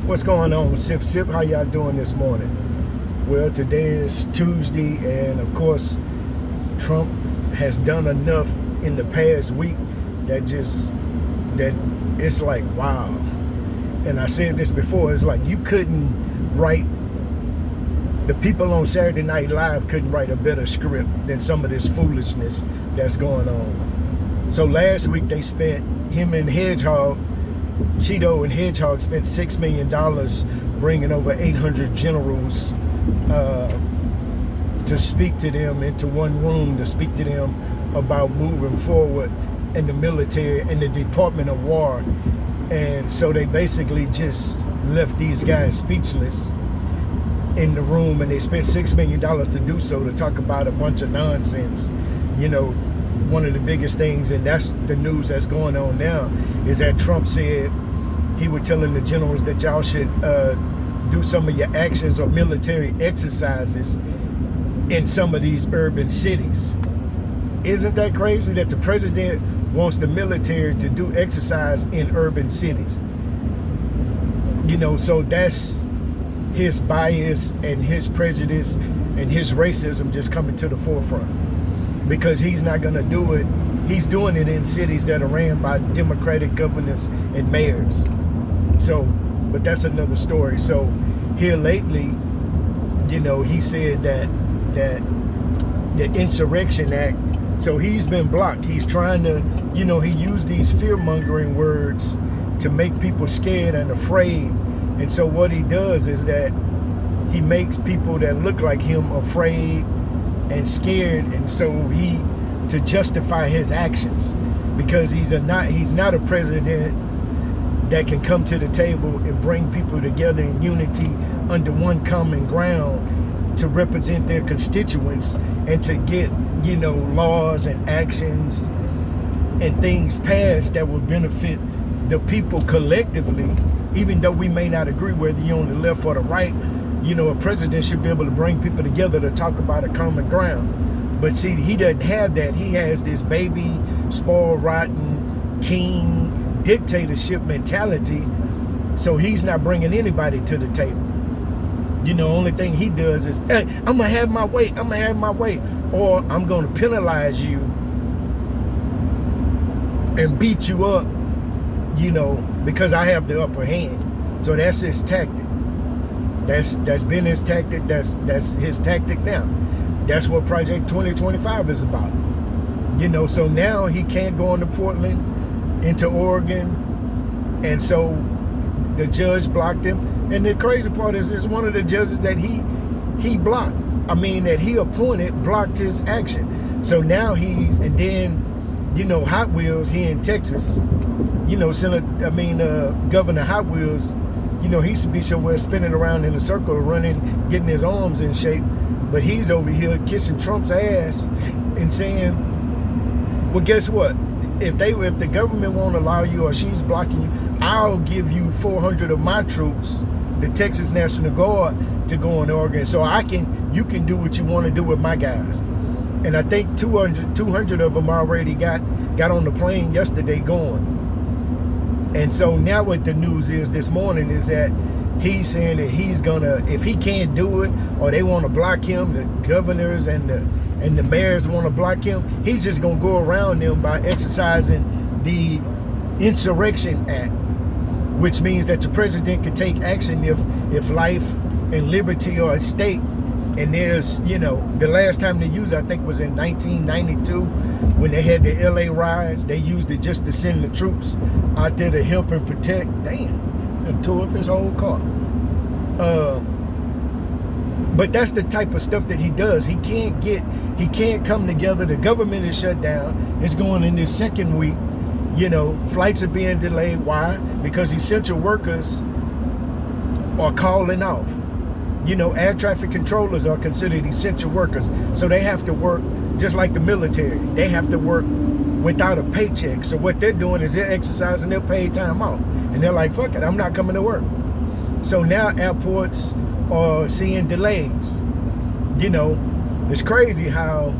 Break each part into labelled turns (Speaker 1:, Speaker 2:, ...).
Speaker 1: What's going on, Sip Sip? How y'all doing this morning? Well, today is Tuesday, and of course, Trump has done enough in the past week that it's like, wow. And I said this before, it's like you couldn't write, the people on Saturday Night Live couldn't write a better script than some of this foolishness that's going on. So last week they spent, him and Hedgehog, Cheeto and Hedgehog spent $6 million bringing over 800 generals to speak to them into one room, to speak to them about moving forward in the military and the Department of War. And so they basically just left these guys speechless in the room, and they spent $6 million to do so, to talk about a bunch of nonsense. You know, one of the biggest things, and that's the news that's going on now, is that Trump said he was telling the generals that y'all should do some of your actions or military exercises in some of these urban cities. Isn't that crazy that the president wants the military to do exercise in urban cities? You know, so that's his bias and his prejudice and his racism just coming to the forefront, because he's not going to do it. He's doing it in cities that are ran by Democratic governors and mayors. So, but that's another story. So here lately, you know, he said that the Insurrection Act, so he's been blocked. He's trying to, you know, he used these fear-mongering words to make people scared and afraid. And so what he does is that he makes people that look like him afraid and scared, and so he, to justify his actions, because he's not a president that can come to the table and bring people together in unity under one common ground to represent their constituents and to get, you know, laws and actions and things passed that will benefit the people collectively. Even though we may not agree whether you're on the left or the right, you know, a president should be able to bring people together to talk about a common ground. But see, he doesn't have that. He has this baby, spoiled, rotten, king, dictatorship mentality. So he's not bringing anybody to the table. You know, only thing he does is, hey, I'm gonna have my way, I'm gonna have my way, or I'm gonna penalize you and beat you up, you know, because I have the upper hand. So that's his tactic. That's been his tactic. That's his tactic now. That's what Project 2025 is about. You know, so now he can't go into Portland, into Oregon, and so the judge blocked him. And the crazy part is, this one of the judges that he blocked, that he appointed, blocked his action. So now and then, you know, Hot Wheels here in Texas, you know, Governor Hot Wheels, you know, he used to be somewhere spinning around in a circle, running, getting his arms in shape. But he's over here kissing Trump's ass and saying, well, guess what? If the government won't allow you, or she's blocking you, I'll give you 400 of my troops, the Texas National Guard, to go in Oregon, so you can do what you want to do with my guys. And I think 200 of them already got on the plane yesterday going. And so now what the news is this morning is that he's saying that he's gonna, if he can't do it, or they want to block him, the governors and the mayors want to block him, he's just gonna go around them by exercising the Insurrection Act, which means that the president can take action if life and liberty are at stake. And there's, you know, the last time they used it, I think, was in 1992 when they had the LA riots. They used it just to send the troops out there to help and protect. Damn, and tore up his whole car. But that's the type of stuff that he does. He can't come together. The government is shut down. It's going in this second week. You know, flights are being delayed. Why? Because essential workers are calling off. You know, air traffic controllers are considered essential workers. So they have to work just like the military. They have to work without a paycheck. So what they're doing is they're exercising their paid time off. And they're like, fuck it, I'm not coming to work. So now airports are seeing delays. You know, it's crazy how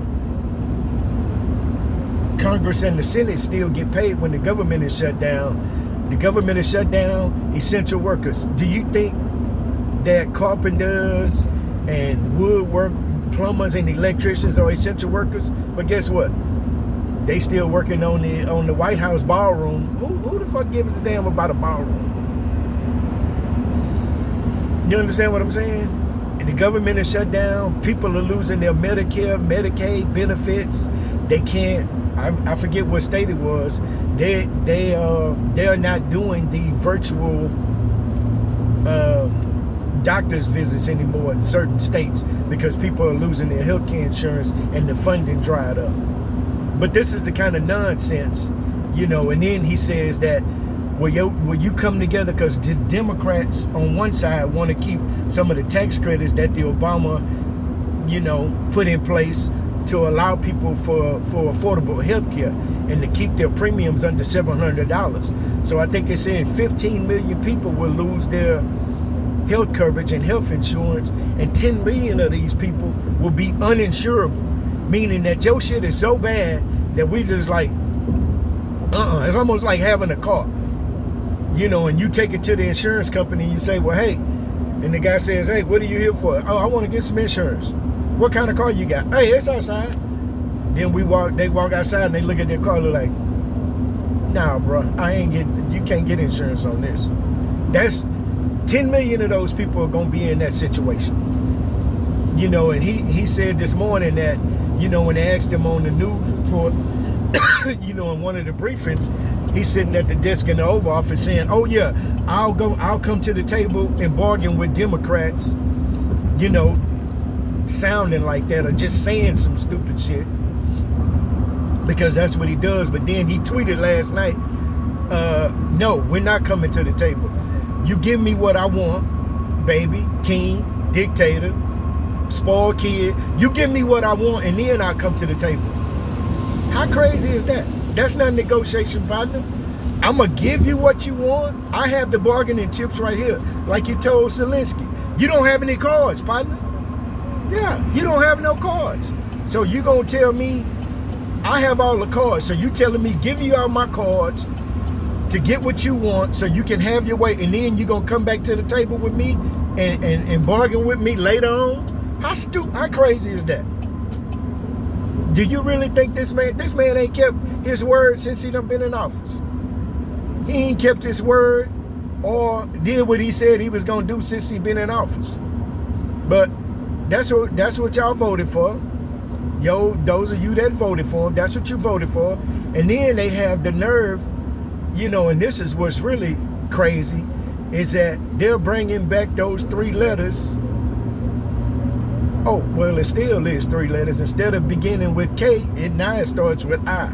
Speaker 1: Congress and the Senate still get paid when the government is shut down. The government is shut down essential workers. Do you think that carpenters and woodwork, plumbers and electricians are essential workers? But guess what? They still working on the White House ballroom. Who the fuck gives a damn about a ballroom? You understand what I'm saying? And the government is shut down. People are losing their Medicare, Medicaid benefits. They can't. I forget what state it was. They are not doing the virtual doctor's visits anymore in certain states because people are losing their health care insurance and the funding dried up. But this is the kind of nonsense, you know. And then he says that, will you come together? Because the Democrats on one side want to keep some of the tax credits that the Obama, you know, put in place to allow people for affordable health care and to keep their premiums under $700. So I think it said 15 million people will lose their health coverage and health insurance, and 10 million of these people will be uninsurable, meaning that your shit is so bad that we just like, it's almost like having a car, you know, and you take it to the insurance company and you say, well, hey, and the guy says, hey, what are you here for? Oh, I want to get some insurance. What kind of car you got? Hey, it's outside. Then they walk outside and they look at their car and they're like, nah, bro, you can't get insurance on this. That's 10 million of those people are going to be in that situation. You know, and he said this morning that, you know, when they asked him on the news report, you know, in one of the briefings, he's sitting at the desk in the Oval Office saying, oh yeah, I'll come to the table and bargain with Democrats, you know, sounding like that or just saying some stupid shit because that's what he does. But then he tweeted last night, no, we're not coming to the table. You give me what I want, baby, king, dictator, spoiled kid. You give me what I want and then I'll come to the table. How crazy is that? That's not a negotiation, partner. I'm going to give you what you want. I have the bargaining chips right here, like you told Zelensky. You don't have any cards, partner. Yeah, you don't have no cards. So you going to tell me I have all the cards. So you telling me give you all my cards to get what you want so you can have your way, and then you're going to come back to the table with me and bargain with me later on? How crazy is that? Do you really think this man ain't kept his word since he done been in office? He ain't kept his word or did what he said he was going to do since he been in office. But that's what y'all voted for. Yo, those of you that voted for him, that's what you voted for. And then they have the nerve, you know, and this is what's really crazy, is that they're bringing back those 3 letters. Oh, well, it still is 3 letters. Instead of beginning with K, now it starts with I.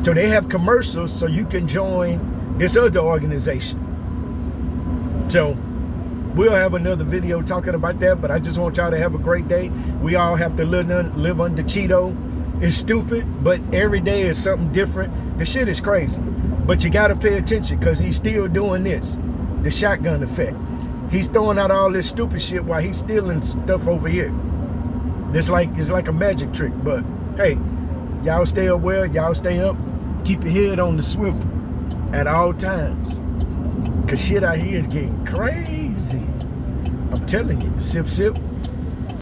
Speaker 1: So they have commercials so you can join this other organization. So we'll have another video talking about that, but I just want y'all to have a great day. We all have to live under Cheeto. It's stupid, but every day is something different. The shit is crazy. But you got to pay attention because he's still doing this, the shotgun effect. He's throwing out all this stupid shit while he's stealing stuff over here. It's like a magic trick. But hey, y'all stay aware, y'all stay up, keep your head on the swivel at all times. Cause shit out here is getting crazy. I'm telling you, sip, sip.